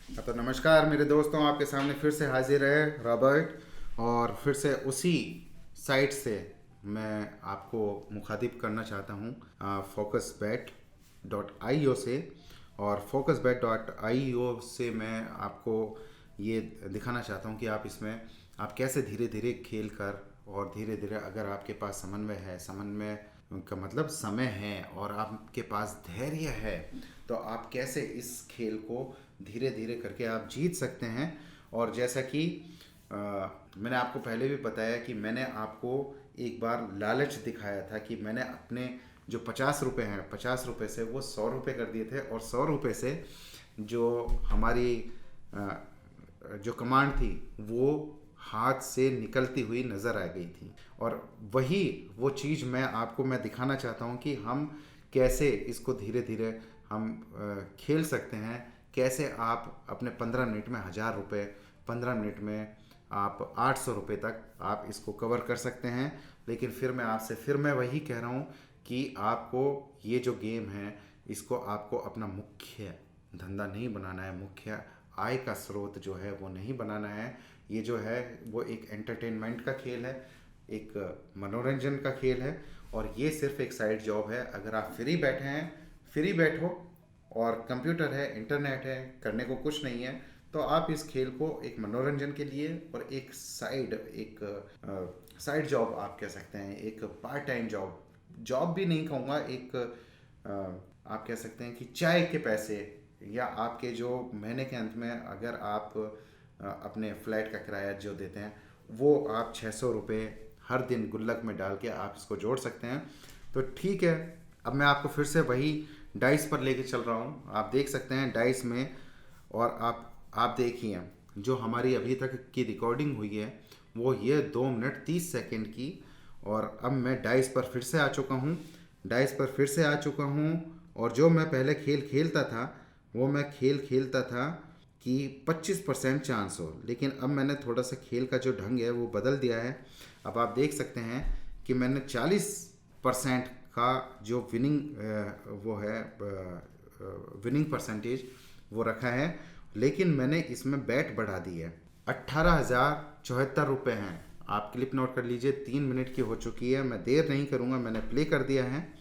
तो नमस्कार मेरे दोस्तों, आपके सामने फिर से हाजिर है रॉबर्ट। और फिर से उसी साइट से मैं आपको मुखातिब करना चाहता हूँ, focusbet.io से। और focusbet.io से मैं आपको ये दिखाना चाहता हूँ कि आप इसमें आप कैसे धीरे धीरे खेल कर और धीरे धीरे, अगर आपके पास समन्वय है, समन्वय का मतलब समय है, और आपके पास धैर्य है, तो आप कैसे इस खेल को धीरे धीरे करके आप जीत सकते हैं। और जैसा कि मैंने आपको पहले भी बताया कि मैंने आपको एक बार लालच दिखाया था कि मैंने अपने जो 50 रुपये हैं, 50 रुपये से वो 100 रुपये कर दिए थे, और 100 रुपये से जो हमारी अ, जो कमांड थी वो हाथ से निकलती हुई नज़र आ गई थी। और वही वो चीज़ मैं दिखाना चाहता हूँ कि हम कैसे इसको धीरे धीरे हम खेल सकते हैं। कैसे आप अपने 15 मिनट में 1,000 रुपये, 15 मिनट में आप 800 रुपये तक आप इसको कवर कर सकते हैं। लेकिन फिर मैं वही कह रहा हूँ कि आपको ये जो गेम है, इसको आपको अपना मुख्य धंधा नहीं बनाना है, मुख्य आय का स्रोत जो है वो नहीं बनाना है। ये जो है वो एक एंटरटेनमेंट का खेल है, एक मनोरंजन का खेल है, और ये सिर्फ एक साइड जॉब है। अगर आप फ्री बैठे हैं, फ्री बैठो, और कंप्यूटर है, इंटरनेट है, करने को कुछ नहीं है, तो आप इस खेल को एक मनोरंजन के लिए और एक साइड जॉब आप कह सकते हैं, एक पार्ट टाइम जॉब, जॉब भी नहीं कहूँगा, एक आप कह सकते हैं कि चाय के पैसे, या आपके जो महीने के अंत में अगर आप अपने फ्लैट का किराया जो देते हैं, वो आप 600 रुपये हर दिन गुल्लक में डाल के आप इसको जोड़ सकते हैं। तो ठीक है, अब मैं आपको फिर से वही डाइस पर लेके चल रहा हूँ। आप देख सकते हैं डाइस में, और आप देखिए जो हमारी अभी तक की रिकॉर्डिंग हुई है वो ये 2 मिनट 30 सेकंड की। और अब मैं डाइस पर फिर से आ चुका हूँ, डाइस पर फिर से आ चुका हूँ। और जो मैं पहले खेल खेलता था, वो मैं खेल खेलता था कि 25% चांस हो, लेकिन अब मैंने थोड़ा सा खेल का जो ढंग है वो बदल दिया है। अब आप देख सकते हैं कि मैंने 40% का जो वो है विनिंग परसेंटेज वो रखा है। लेकिन मैंने इसमें बैट बढ़ा दी है, 18,074 रुपये हैं। आप क्लिप नोट कर लीजिए, 3 मिनट की हो चुकी है। मैं देर नहीं करूँगा, मैंने प्ले कर दिया है।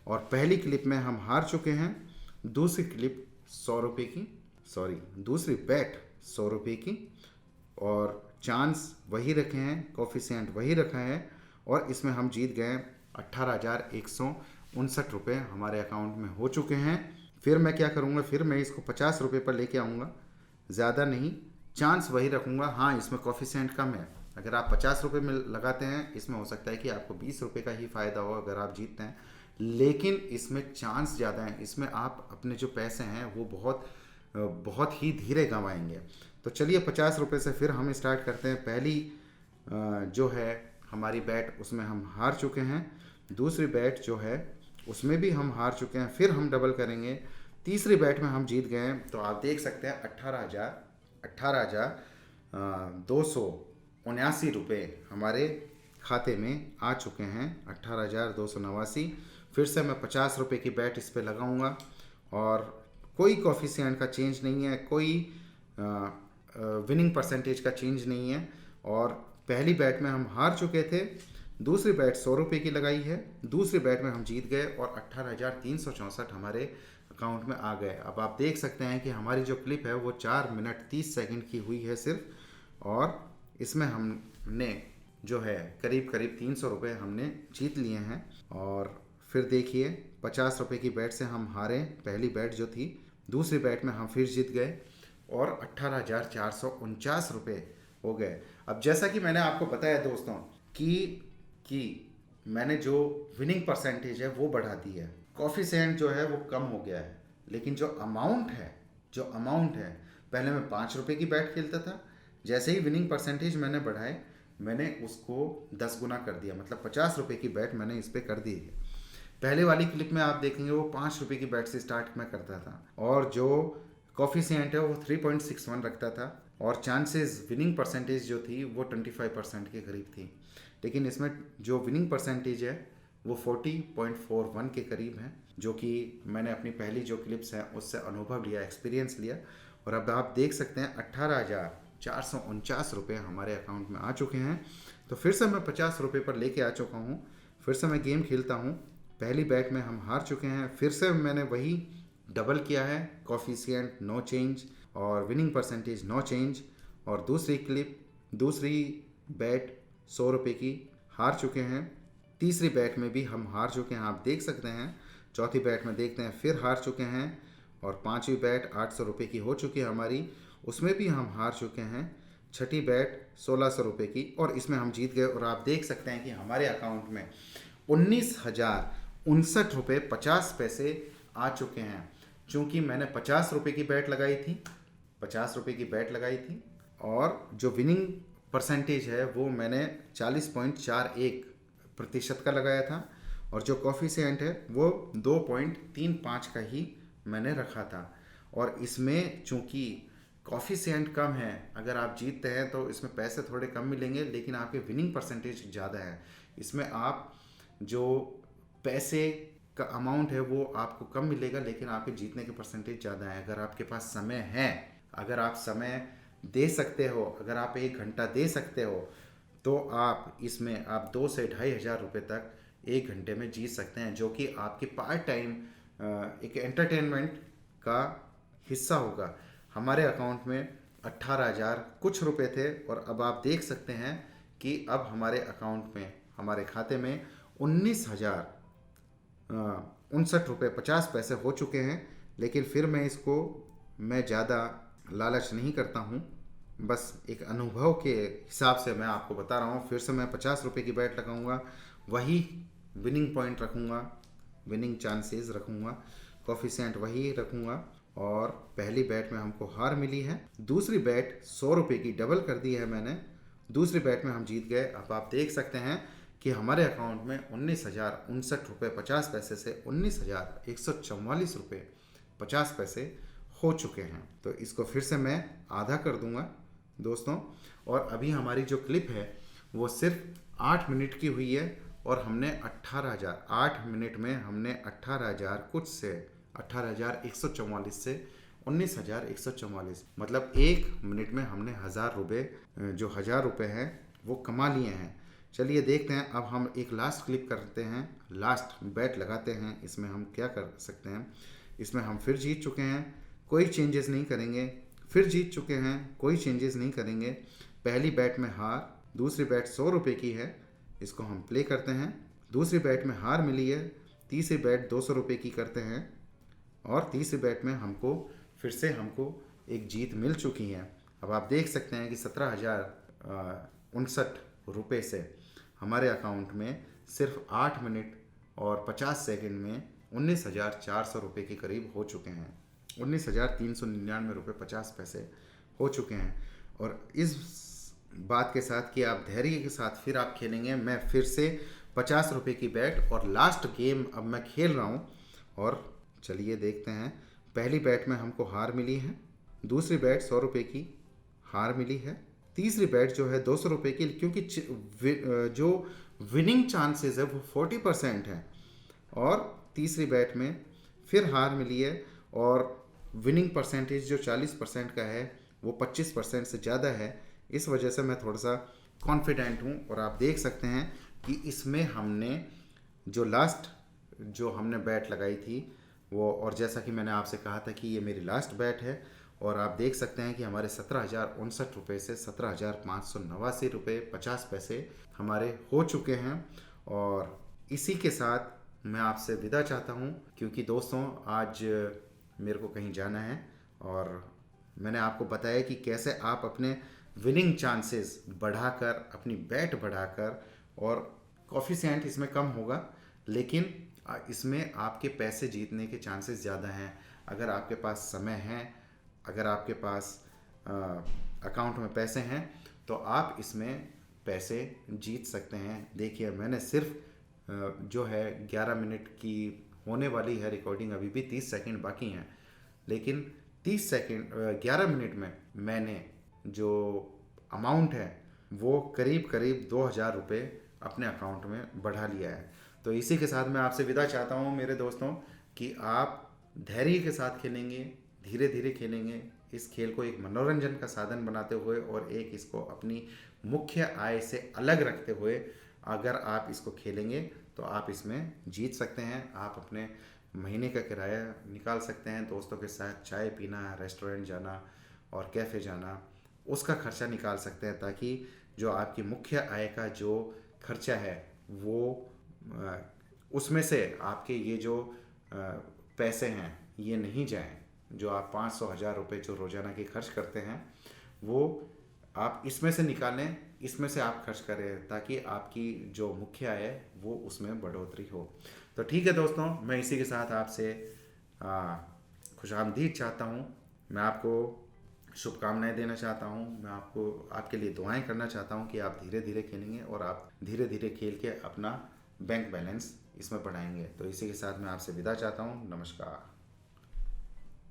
और पहली क्लिप में हम हार चुके हैं, दूसरी क्लिप 100 रुपये की, सॉरी दूसरी बैट 100 रुपये की, और चांस वही रखे हैं, कोफिशिएंट वही रखा है, और इसमें हम जीत गए। 18,159 रुपये हमारे अकाउंट में हो चुके हैं। फिर मैं क्या करूँगा, फिर मैं इसको 50 रुपये पर लेके आऊँगा, ज़्यादा नहीं, चांस वही रखूँगा। हाँ, इसमें कोफिशिएंट कम है। अगर आप 50 रुपये में लगाते हैं, इसमें हो सकता है कि आपको 20 रुपये का ही फ़ायदा हो अगर आप जीतते हैं, लेकिन इसमें चांस ज़्यादा है। इसमें आप अपने जो पैसे हैं वो बहुत ही धीरे गंवाएंगे। तो चलिए 50 रुपये से फिर हम स्टार्ट करते हैं। पहली जो है हमारी बैट, उसमें हम हार चुके हैं। दूसरी बैट जो है उसमें भी हम हार चुके हैं, फिर हम डबल करेंगे। तीसरी बैट में हम जीत गए। तो आप देख सकते हैं 18,279 रुपये हमारे खाते में आ चुके हैं, 18,289। फिर से मैं 50 रुपये की बैट इस पर लगाऊंगा, और कोई कॉफिशिएंट का चेंज नहीं है, कोई विनिंग परसेंटेज का चेंज नहीं है। और पहली बैट में हम हार चुके थे, दूसरी बैट 100 रुपये की लगाई है, दूसरी बैट में हम जीत गए, और 18,364 हमारे अकाउंट में आ गए। अब आप देख सकते हैं कि हमारी जो क्लिप है वो 4 मिनट 30 सेकंड की हुई है सिर्फ, और इसमें हमने जो है करीब करीब 300 रुपये हमने जीत लिए हैं। और फिर देखिए 50 रुपये की बैट से हम हारे पहली बैट जो थी, दूसरी बैट में हम फिर जीत गए, और 18,449 रुपये हो गए। अब जैसा कि मैंने आपको बताया दोस्तों कि मैंने जो विनिंग परसेंटेज है वो बढ़ा दी है, कॉफिशिएंट जो है वो कम हो गया है, लेकिन जो अमाउंट है, पहले मैं 5 रुपये की बैट खेलता था, जैसे ही विनिंग परसेंटेज मैंने बढ़ाए, मैंने उसको 10 गुना कर दिया, मतलब 50 रुपये की बैट मैंने इस पर कर दी है। पहले वाली क्लिप में आप देखेंगे वो 5 रुपये की बैट से स्टार्ट मैं करता था, और जो कॉफिशिएंट है वो 3.61 रखता था, और चांसेस विनिंग परसेंटेज जो थी वो 25% के करीब थी। लेकिन इसमें जो विनिंग परसेंटेज है वो 40.41 के करीब है, जो कि मैंने अपनी पहली जो क्लिप्स हैं उससे अनुभव लिया, एक्सपीरियंस लिया, और अब आप देख सकते हैं 18,449 रुपये हमारे अकाउंट में आ चुके हैं। तो फिर से मैं 50 रुपये पर लेके आ चुका हूँ। फिर से मैं गेम खेलता हूँ। पहली बैट में हम हार चुके हैं, फिर से मैंने वही डबल किया है, कॉफिशिएंट नो चेंज और विनिंग परसेंटेज नो चेंज। और दूसरी बैट 100 रुपये की हार चुके हैं। तीसरी बैट में भी हम हार चुके हैं, आप देख सकते हैं। चौथी बैट में देखते हैं, फिर हार चुके हैं। और पांचवी बैट 800 रुपये की हो चुकी है हमारी, उसमें भी हम हार चुके हैं। छठी बैट 1600 रुपये की, और इसमें हम जीत गए। और आप देख सकते हैं कि हमारे अकाउंट में 19,059 रुपये 50 पैसे आ चुके हैं। चूँकि मैंने 50 रुपये की बैट लगाई थी, 50 रुपये की बैट लगाई थी, और जो विनिंग परसेंटेज है वो मैंने 40.41% का लगाया था, और जो कॉफिशिएंट है वो 2.35 का ही मैंने रखा था। और इसमें चूंकि कॉफिशिएंट कम है, अगर आप जीतते हैं तो इसमें पैसे थोड़े कम मिलेंगे, लेकिन आपके विनिंग परसेंटेज ज़्यादा है। इसमें आप जो पैसे का अमाउंट है वो आपको कम मिलेगा, लेकिन आपके जीतने के परसेंटेज ज़्यादा है। अगर आपके पास समय है, अगर आप समय दे सकते हो, अगर आप 1 घंटा दे सकते हो, तो आप इसमें आप 2 से 2,500 रुपये तक 1 घंटे में जीत सकते हैं, जो कि आपके पार्ट टाइम एक एंटरटेनमेंट का हिस्सा होगा। हमारे अकाउंट में 18,000 कुछ रुपए थे, और अब आप देख सकते हैं कि अब हमारे अकाउंट में, हमारे खाते में 19,059 रुपये 50 पैसे हो चुके हैं। लेकिन फिर मैं ज़्यादा लालच नहीं करता हूँ, बस एक अनुभव के हिसाब से मैं आपको बता रहा हूँ। फिर से मैं 50 रुपये की बैट लगाऊंगा, वही विनिंग पॉइंट रखूँगा, विनिंग चांसेस रखूँगा, कॉफिशिएंट वही रखूँगा। और पहली बैट में हमको हार मिली है, दूसरी बैट 100 रुपये की डबल कर दी है मैंने, दूसरी बैट में हम जीत गए। अब आप देख सकते हैं कि हमारे अकाउंट में 19,059 रुपये 50 पैसे से 19,144 रुपये 50 पैसे हो चुके हैं। तो इसको फिर से मैं आधा कर दूंगा दोस्तों। और अभी हमारी जो क्लिप है वो सिर्फ 8 मिनट की हुई है, और हमने 8 मिनट में हमने 18,144 से 19,144, मतलब 1 मिनट में हमने 1,000 रुपये, जो 1,000 रुपये हैं वो कमा लिए हैं। चलिए देखते हैं, अब हम एक लास्ट क्लिप करते हैं, लास्ट बैट लगाते हैं। इसमें हम क्या कर सकते हैं, इसमें हम फिर जीत चुके हैं, कोई चेंजेस नहीं करेंगे, फिर जीत चुके हैं, कोई चेंजेस नहीं करेंगे। पहली बैट में हार, दूसरी बैट 100 रुपये की है, इसको हम प्ले करते हैं। दूसरी बैट में हार मिली है, तीसरी बैट 200 रुपये की करते हैं, और तीसरी बैट में फिर से हमको एक जीत मिल चुकी है। अब आप देख सकते हैं कि 17,059 रुपये से हमारे अकाउंट में सिर्फ 8 मिनट और 50 सेकंड में 19,400 रुपये के करीब हो चुके हैं। 19,399 रुपये 50 पैसे हो चुके हैं। और इस बात के साथ कि आप धैर्य के साथ फिर आप खेलेंगे, मैं फिर से 50 रुपये की बैट और लास्ट गेम अब मैं खेल रहा हूँ। और चलिए देखते हैं, पहली बैट में हमको हार मिली है, दूसरी बैट 100 रुपये की हार मिली है, तीसरी बैट जो है 200 रुपये की, क्योंकि जो विनिंग चांसेस है वो 40% है, और तीसरी बैट में फिर हार मिली है, और विनिंग परसेंटेज जो 40% का है वो 25% से ज़्यादा है। इस वजह से मैं थोड़ा सा कॉन्फिडेंट हूँ। और आप देख सकते हैं कि इसमें हमने जो हमने बैट लगाई थी वो, और जैसा कि मैंने आपसे कहा था कि ये मेरी लास्ट बैट है, और आप देख सकते हैं कि हमारे 17,059 रुपये से 17,589 रुपये 50 पैसे हमारे हो चुके हैं। और इसी के साथ मैं आपसे विदा चाहता हूँ, क्योंकि दोस्तों आज मेरे को कहीं जाना है, और मैंने आपको बताया कि कैसे आप अपने विनिंग चांसेस बढ़ाकर, अपनी बैट बढ़ाकर, और कॉफिशिएंट इसमें कम होगा, लेकिन इसमें आपके पैसे जीतने के चांसेस ज़्यादा हैं। अगर आपके पास समय है, अगर आपके पास अकाउंट में पैसे हैं, तो आप इसमें पैसे जीत सकते हैं। देखिए, मैंने सिर्फ जो है 11 मिनट की होने वाली है रिकॉर्डिंग, अभी भी 30 सेकंड बाकी हैं, लेकिन 11 मिनट में मैंने जो अमाउंट है वो करीब 2,000 रुपये अपने अकाउंट में बढ़ा लिया है। तो इसी के साथ मैं आपसे विदा चाहता हूँ मेरे दोस्तों, कि आप धैर्य के साथ खेलेंगे, धीरे धीरे खेलेंगे, इस खेल को एक मनोरंजन का साधन बनाते हुए और एक इसको अपनी मुख्य आय से अलग रखते हुए अगर आप इसको खेलेंगे तो आप इसमें जीत सकते हैं। आप अपने महीने का किराया निकाल सकते हैं, दोस्तों के साथ चाय पीना, रेस्टोरेंट जाना और कैफ़े जाना, उसका खर्चा निकाल सकते हैं, ताकि जो आपकी मुख्य आय का जो खर्चा है वो उसमें से आपके ये जो पैसे हैं ये नहीं जाएं। जो आप 500,000 रुपये जो रोज़ाना के खर्च करते हैं वो आप इसमें से निकालें, इसमें से आप खर्च करें, ताकि आपकी जो मुख्य आय है वो उसमें बढ़ोतरी हो। तो ठीक है दोस्तों, मैं इसी के साथ आपसे खुशामदीद चाहता हूँ। मैं आपको शुभकामनाएं देना चाहता हूँ। मैं आपको आपके लिए दुआएं करना चाहता हूँ कि आप धीरे धीरे खेलेंगे और आप धीरे धीरे खेल के अपना बैंक बैलेंस इसमें बढ़ाएंगे। तो इसी के साथ मैं आपसे विदा चाहता हूँ। नमस्कार।